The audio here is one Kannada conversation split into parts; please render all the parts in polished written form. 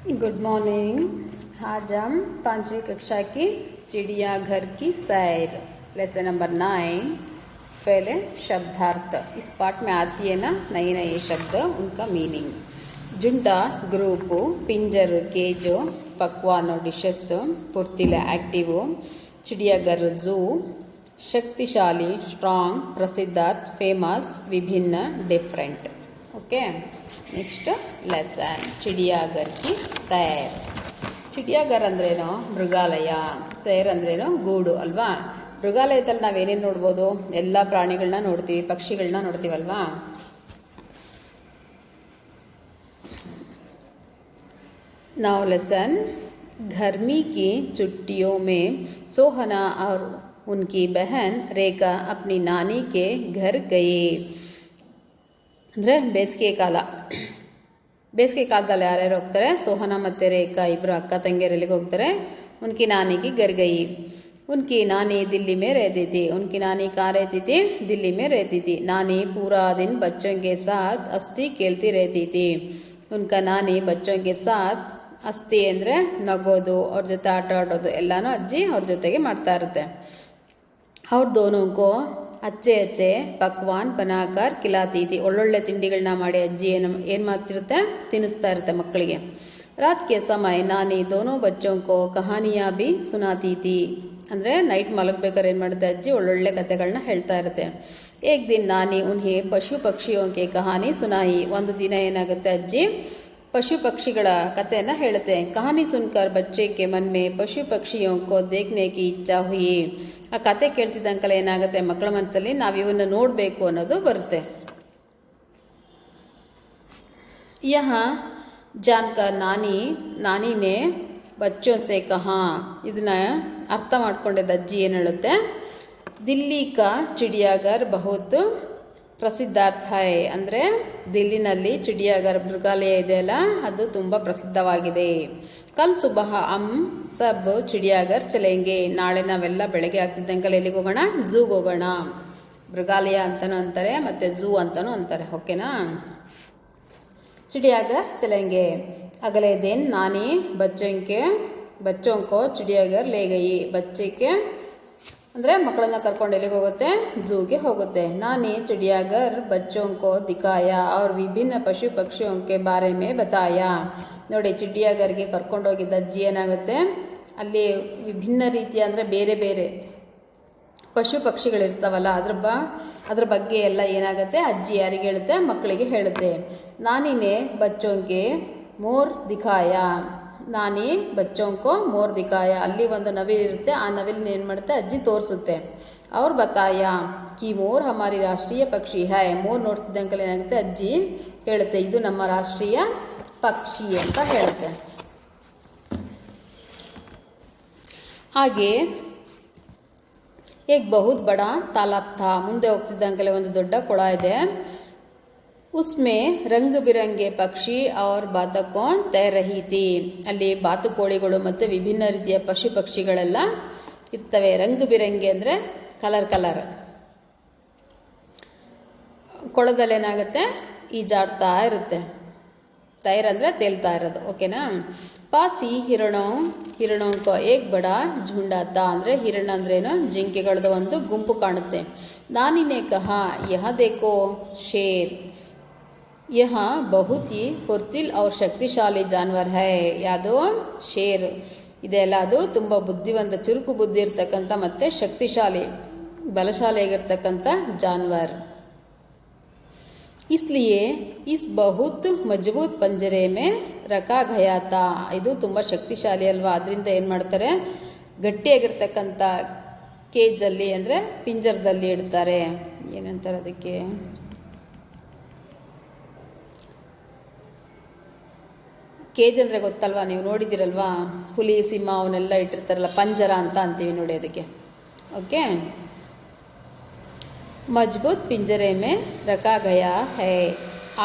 Good morning. आज हम 5वीं कक्षा की चिड़ियाघर की सैर लेसन नंबर 9 पहले शब्दार्थ इस पार्ट में आती है ना, नए नए शब्द उनका मीनिंग। जुंडा ग्रुप, पिंजर केज, पक्वान डिशेस, पुर्तिला एक्टिव, चिड़ियाघर जू, शक्तिशाली स्ट्रांग, प्रसिद्धार्थ फेमस, विभिन्न डिफरेंट। ओके, नेक्स्ट लेसन चिड़ियाघर की सैर। ಚಿಡಿಯಾಘರ್ ಅಂದ್ರೇನು? ಮೃಗಾಲಯ. ಸೈರ್ ಅಂದ್ರೇನು? ಗೂಡು ಅಲ್ವಾ. ಮೃಗಾಲಯದಲ್ಲಿ ನಾವೇನೇನು ನೋಡ್ಬೋದು? ಎಲ್ಲ ಪ್ರಾಣಿಗಳನ್ನ ನೋಡ್ತೀವಿ, ಪಕ್ಷಿಗಳನ್ನ ನೋಡ್ತೀವಲ್ವಾ. नाउ लेसन गर्मी की छुट्टियों में सोहना और उनकी बहन रेखा अपनी नानी के घर गए। ಅಂದರೆ ಬೇಸಿಗೆ ಕಾಲದಲ್ಲಿ ಯಾರ್ಯಾರು ಹೋಗ್ತಾರೆ? ಸೋಹನ ಮತ್ತು ರೇಖಾ ಇಬ್ಬರು ಅಕ್ಕ ತಂಗಿಯರಿಗೆ ಹೋಗ್ತಾರೆ. उनकी नानी की घर गई। उनकी नानी दिल्ली में रहती थी। उनकी नानी कहाँ रहती थी? दिल्ली में रहती थी। नानी पूरा दिन बच्चों के साथ हंसती खेलती रहती थी। उनका नानी बच्चों के साथ हंसती ಅಂದರೆ ನಗೋದು, ಅವ್ರ ಜೊತೆ ಆಟ ಆಡೋದು ಎಲ್ಲನೂ ಅಜ್ಜಿ ಅವ್ರ ಜೊತೆಗೆ ಮಾಡ್ತಾ ಇರುತ್ತೆ. ಅವ್ರ दोनों को अच्छे अच्छे पकवान बनाकर खिलाती थी। ಒಳ್ಳೊಳ್ಳೆ ತಿಂಡಿಗಳನ್ನ ಮಾಡಿ ಅಜ್ಜಿ ಏನು ಮಾಡ್ತಿರುತ್ತೆ? ತಿನ್ನಿಸ್ತಾ ಇರುತ್ತೆ ಮಕ್ಕಳಿಗೆ. रात के समय नानी दोनों बच्चों को कहानियाँ भी सुनाती थी। ಅಂದರೆ ನೈಟ್ ಮಲಗಬೇಕಾದ್ರೆ ಏನು ಮಾಡುತ್ತೆ ಅಜ್ಜಿ? ಒಳ್ಳೊಳ್ಳೆ ಕಥೆಗಳನ್ನ ಹೇಳ್ತಾ ಇರುತ್ತೆ. एक दिन नानी उन्हें पशु पक्षियों की कहानी सुनाई। ಒಂದು ದಿನ ಏನಾಗುತ್ತೆ ಅಜ್ಜಿ पशु पक्षिಗಳ ಕಥೆಯನ್ನು ಹೇಳುತ್ತೆ. कहानी सुनकर बच्चे के मन में पशु पक्षियों को देखने की इच्छा हुई। ಆ ಕತೆ ಕೇಳ್ತಿದ್ದಂಕಲ್ಲ ಏನಾಗುತ್ತೆ ಮಕ್ಕಳ ಮನಸ್ಸಲ್ಲಿ ನಾವು ಇವನ್ನ ನೋಡಬೇಕು ಅನ್ನೋದು ಬರುತ್ತೆ. यहाँ जानकर नानी ने बच्चों से कहा, ಇದನ್ನ ಅರ್ಥ ಮಾಡ್ಕೊಂಡಿದ್ದ ಅಜ್ಜಿ ಏನು ಹೇಳುತ್ತೆ? ದಿಲ್ಲಿ ಕಾ ಚಿಡಿಯಾಘರ್ ಬಹುತ್ ಪ್ರಸಿದ್ಧಾರ್ಥ ಹೈ. ಅಂದರೆ ದಿಲ್ಲಿನಲ್ಲಿ ಚಿಡಿಯಾಘರ್ ಮೃಗಾಲಯ ಇದೆಯಲ್ಲ ಅದು ತುಂಬ ಪ್ರಸಿದ್ಧವಾಗಿದೆ. ಕಲ್ ಸುಬಹ ಹಮ್ ಸಬ್ ಚಿಡಿಯಾಘರ್ ಚಲೆಂಗೆ. ನಾಳೆ ನಾವೆಲ್ಲ ಬೆಳಗ್ಗೆ ಆಗ್ತಿದ್ದಂಕಲ್ಲ ಎಲ್ಲಿಗೆ ಹೋಗೋಣ? ಝೂಗೆ ಹೋಗೋಣ. ಮೃಗಾಲಯ ಅಂತಲೂ ಅಂತಾರೆ ಮತ್ತು ಝೂ ಅಂತಲೂ ಅಂತಾರೆ. ಓಕೆನಾ? ಚಿಡಿಯಾಘರ್ ಚಲೆಂಗೆ. ಅಗಲೆ ದಿನ ನಾನಿ ಬಚ್ಚೋं को ಚಿಡಿಯಾಘರ್ ಲೇ ಗಯಿ. ಬಚ್ಚೆಗೆ ಅಂದರೆ ಮಕ್ಕಳನ್ನ ಕರ್ಕೊಂಡು ಎಲ್ಲಿಗೆ ಹೋಗುತ್ತೆ? ಝೂಗೆ ಹೋಗುತ್ತೆ. ನಾನಿ ಚಿಡಿಯಾಘರ್ ಬಚ್ಚೋं को दिखाया और विभिन्न पशु पक्षियों के बारे में बताया. ನೋಡಿ, ಚಿಡಿಯಾಘರ್ಗೆ ಕರ್ಕೊಂಡೋಗಿದ್ದ ಅಜ್ಜಿ ಏನಾಗುತ್ತೆ ಅಲ್ಲಿ ವಿಭಿನ್ನ ರೀತಿಯ ಅಂದರೆ ಬೇರೆ ಬೇರೆ ಪಶು ಪಕ್ಷಿಗಳಿರ್ತಾವಲ್ಲ ಅದ್ರ ಬಗ್ಗೆ ಎಲ್ಲ ಏನಾಗುತ್ತೆ ಅಜ್ಜಿ ಯಾರಿಗೆ ಹೇಳುತ್ತೆ? ಮಕ್ಕಳಿಗೆ ಹೇಳುತ್ತೆ. ನಾನಿನೇ ಬಚ್ಚೋಂಗೆ ಮೋರ್ ದಿಖಾಯ. ನಾನಿ ಬಚ್ಚೋಂಕೋ ಮೋರ್ ದಿಖಾಯ. ಅಲ್ಲಿ ಒಂದು ನವಿಲಿರುತ್ತೆ, ಆ ನವಿಲಿನ ಏನು ಮಾಡುತ್ತೆ ಅಜ್ಜಿ ತೋರಿಸುತ್ತೆ. ಅವ್ರು ಬತಾಯ ಕಿ ಮೋರ್ ಹಮಾರಿ ರಾಷ್ಟ್ರೀಯ ಪಕ್ಷಿ ಹೈ. ಮೋರ್ ನೋಡ್ತಿದ್ದಂಕಲ್ಲಿ ಏನಾಗುತ್ತೆ ಅಜ್ಜಿ ಹೇಳುತ್ತೆ ಇದು ನಮ್ಮ ರಾಷ್ಟ್ರೀಯ ಪಕ್ಷಿ ಅಂತ ಹೇಳುತ್ತೆ. ಹಾಗೆ एक बहुत बड़ा तालाब था. ಮುಂದೆ ಹೋಗ್ತಿದ್ದಂಕಲೆ ಒಂದು ದೊಡ್ಡ ಕೊಳ ಇದೆ. उसमें रंग बिरंगे पक्षी और बातकों तैर रही थी. ಅಲ್ಲಿ ಬಾತುಕೋಳಿಗಳು ಮತ್ತು ವಿಭಿನ್ನ ರೀತಿಯ ಪಶು ಪಕ್ಷಿಗಳೆಲ್ಲ ಇರ್ತವೆ. ರಂಗ್ ಬಿರಂಗಿ ಅಂದರೆ ಕಲರ್ ಕಲರ್. ಕೊಳದಲ್ಲಿ ಏನಾಗುತ್ತೆ ಈಜಾಡ್ತಾ ಇರುತ್ತೆ. ತೈರ್ ಅಂದರೆ ತೇಲ್ತಾ ಇರೋದು. ಓಕೆನಾ? ಪಾಸಿ ಹಿರಣೋ ಏಕ್ ಬಡ ಝುಂಡಾತ. ಅಂದರೆ ಹಿರಣ ಅಂದ್ರೇನು? ಜಿಂಕೆಗಳದ್ದು ಒಂದು ಗುಂಪು ಕಾಣುತ್ತೆ. ನಾನಿನೇ ಕಹ ಯಹ ದೇಕೋ ಶೇರ್ ಯಹ ಬಹುತ್ ಹಿ ಫುರ್ತಿಲ್ और ಶಕ್ತಿಶಾಲಿ ಜಾನ್ವರ್ ಹೈ. ಯಾವುದು? ಶೇರ್ ಇದೆಯಲ್ಲ ಅದು ತುಂಬ ಬುದ್ಧಿವಂತ, ಚುರುಕು ಬುದ್ಧಿ ಇರ್ತಕ್ಕಂಥ ಮತ್ತು ಶಕ್ತಿಶಾಲಿ ಬಲಶಾಲಿಯಾಗಿರ್ತಕ್ಕಂಥ ಜಾನ್ವರ್. इसलिए इस बहुत मजबूत पंजरे में रखा गया था. ಇದು ತುಂಬ ಶಕ್ತಿಶಾಲಿ ಅಲ್ವಾ, ಅದರಿಂದ ಏನು ಮಾಡ್ತಾರೆ ಗಟ್ಟಿಯಾಗಿರ್ತಕ್ಕಂಥ ಕೇಜಲ್ಲಿ ಅಂದರೆ ಪಿಂಜರದಲ್ಲಿ ಇಡ್ತಾರೆ. ಏನಂತಾರೆ ಅದಕ್ಕೆ? ಕೇಜ್ ಅಂದರೆ ಗೊತ್ತಲ್ವಾ, ನೀವು ನೋಡಿದ್ದೀರಲ್ವಾ, ಹುಲಿ ಸಿಂಹ ಅವನ್ನೆಲ್ಲ ಇಟ್ಟಿರ್ತಾರಲ್ಲ, ಪಂಜರ ಅಂತ ಅಂತೀವಿ ನೋಡಿ ಅದಕ್ಕೆ. ಓಕೆ, मजबूत पिंजरे में रखा गया है.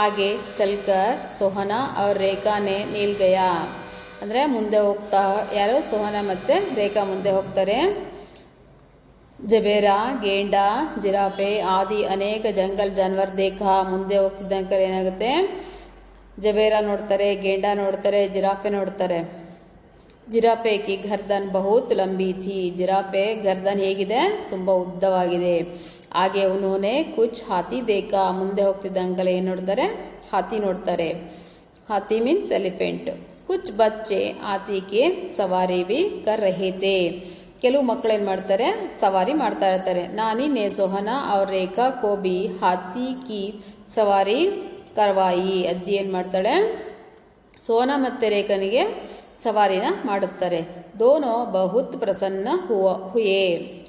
आगे चलकर सोहना और रेखा ने नील गया. ಅಂದರೆ ಮುಂದೆ ಹೋಗ್ತಾ ಯಾರು? ಸೋಹನ ಮತ್ತು ರೇಖಾ ಮುಂದೆ ಹೋಗ್ತಾರೆ. ಜಬೇರಾ, ಗೇಂಡ, ಜಿರಾಫೆ ಆದಿ ಅನೇಕ ಜಂಗಲ್ ಜಾನುವಾರು ದೇಖ. ಮುಂದೆ ಹೋಗ್ತಿದ್ದಂಗೆ ಏನಾಗುತ್ತೆ ಜಬೇರ ನೋಡ್ತಾರೆ, ಗೇಂಡ ನೋಡ್ತಾರೆ, ಜಿರಾಫೆ ನೋಡ್ತಾರೆ. ಜಿರಾಫೆ ಕಿ ಗರ್ದನ್ ಬಹುತ್ ಲಂಬಿ ಥಿ. ಜಿರಾಫೆ ಗರ್ದನ್ ಹೇಗಿದೆ, ತುಂಬ ಉದ್ದವಾಗಿದೆ. ಹಾಗೆ ಉನ್ಹೋನೆ ಕುಚ್ ಹಾತಿ ದೇಖಾ. ಮುಂದೆ ಹೋಗ್ತಿದ್ದಂಗಲೇ ಏನು ನೋಡ್ತಾರೆ, ಹಾತಿ ನೋಡ್ತಾರೆ. ಹಾತಿ ಮೀನ್ಸ್ ಎಲಿಫೆಂಟ್. ಕುಚ್ ಬಚ್ಚೆ ಹಾತಿ ಕೆ ಸವಾರಿ ಭಿ ಕರ್ ರಹೆ ಥೇ. ಕೆಲವು ಮಕ್ಕಳು ಏನು ಮಾಡ್ತಾರೆ, ಸವಾರಿ ಮಾಡ್ತಾ ಇರ್ತಾರೆ. ನಾನಿ ನೆ ಸೋಹನಾ ಅವ್ರ ರೇಖಾ ಕೋ ಭಿ ಹಾತಿ ಕಿ ಸವಾರಿ ಕರ್ವಾಯಿ. ಅಜ್ಜಿ ಏನು ಮಾಡ್ತಾಳೆ, ಸೋನಾ ಮತ್ತು ರೇಖನಿಗೆ ಸವಾರಿನ ಮಾಡಿಸ್ತಾರೆ. ದೋನೋ ಬಹುತ್ ಪ್ರಸನ್ನ ಹುಯೇ.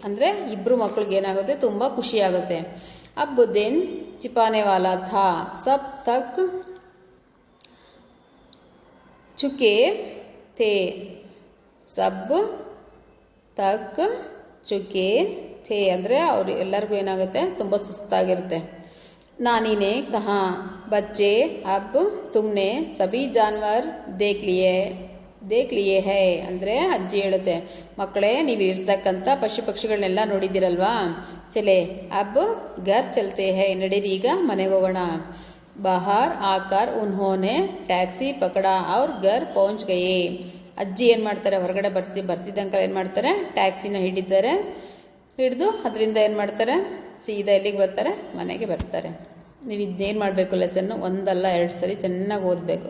ಅಂದರೆ ಇಬ್ಬರು ಮಕ್ಕಳಿಗೆ ಏನಾಗುತ್ತೆ, ತುಂಬ ಖುಷಿಯಾಗುತ್ತೆ. ಅಬ್ ದಿನ್ ಚಿಪಾನೆ ವಾಲಾ ಥಾ ಸಬ್ ತಕ್ ಚುಕೆ ಥೇ. ಸಬ್ ತಕ್ ಚುಕೆ ಥೇ ಅಂದರೆ ಅವ್ರು ಎಲ್ಲರಿಗೂ ಏನಾಗುತ್ತೆ, ತುಂಬ ಸುಸ್ತಾಗಿರುತ್ತೆ. ನಾನಿ ನೆ ಕಹಾ ಬಚ್ಚೆ ಅಬ್ ತುಮ್ನೆ ಸಭಿ ಜಾನ್ವರ್ ದೇಖ್ ಲಿಯೇ ಹೈ. ಅಂದರೆ ಅಜ್ಜಿ ಹೇಳುತ್ತೆ, ಮಕ್ಕಳೇ ನೀವು ಇರ್ತಕ್ಕಂಥ ಪಶು ಪಕ್ಷಿಗಳನ್ನೆಲ್ಲ ನೋಡಿದ್ದೀರಲ್ವಾ, ಚಲೆ ಅಬ್ ಗರ್ ಚಲ್ತೆ ಹೈ. ನಡೀರಿ ಈಗ ಮನೆಗೆ ಹೋಗೋಣ. ಬಾಹರ್ ಆಕರ್ ಉನ್ಹೋನೆ ಟ್ಯಾಕ್ಸಿ ಪಕಡಾ ಅವ್ರ ಗರ್ ಪਹੁಂಚ್ ಗಯೇ. ಅಜ್ಜಿ ಏನು ಮಾಡ್ತಾರೆ, ಹೊರಗಡೆ ಬರ್ತಿದ್ದಂಕ ಏನು ಮಾಡ್ತಾರೆ, ಟ್ಯಾಕ್ಸಿನ ಹಿಡಿದು ಅದರಿಂದ ಏನು ಮಾಡ್ತಾರೆ, ಸೀದಾ ಎಲ್ಲಿಗೆ ಬರ್ತಾರೆ, ಮನೆಗೆ ಬರ್ತಾರೆ. ನೀವು ಇದೇನು ಮಾಡಬೇಕು, ಲೆಸನ್ನು ಒಂದಲ್ಲ 2 ಸರಿ ಚೆನ್ನಾಗಿ ಓದಬೇಕು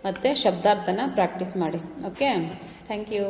ಮತ್ತು ಶಬ್ದಾರ್ಥನ ಪ್ರಾಕ್ಟೀಸ್ ಮಾಡಿ. Okay, thank you.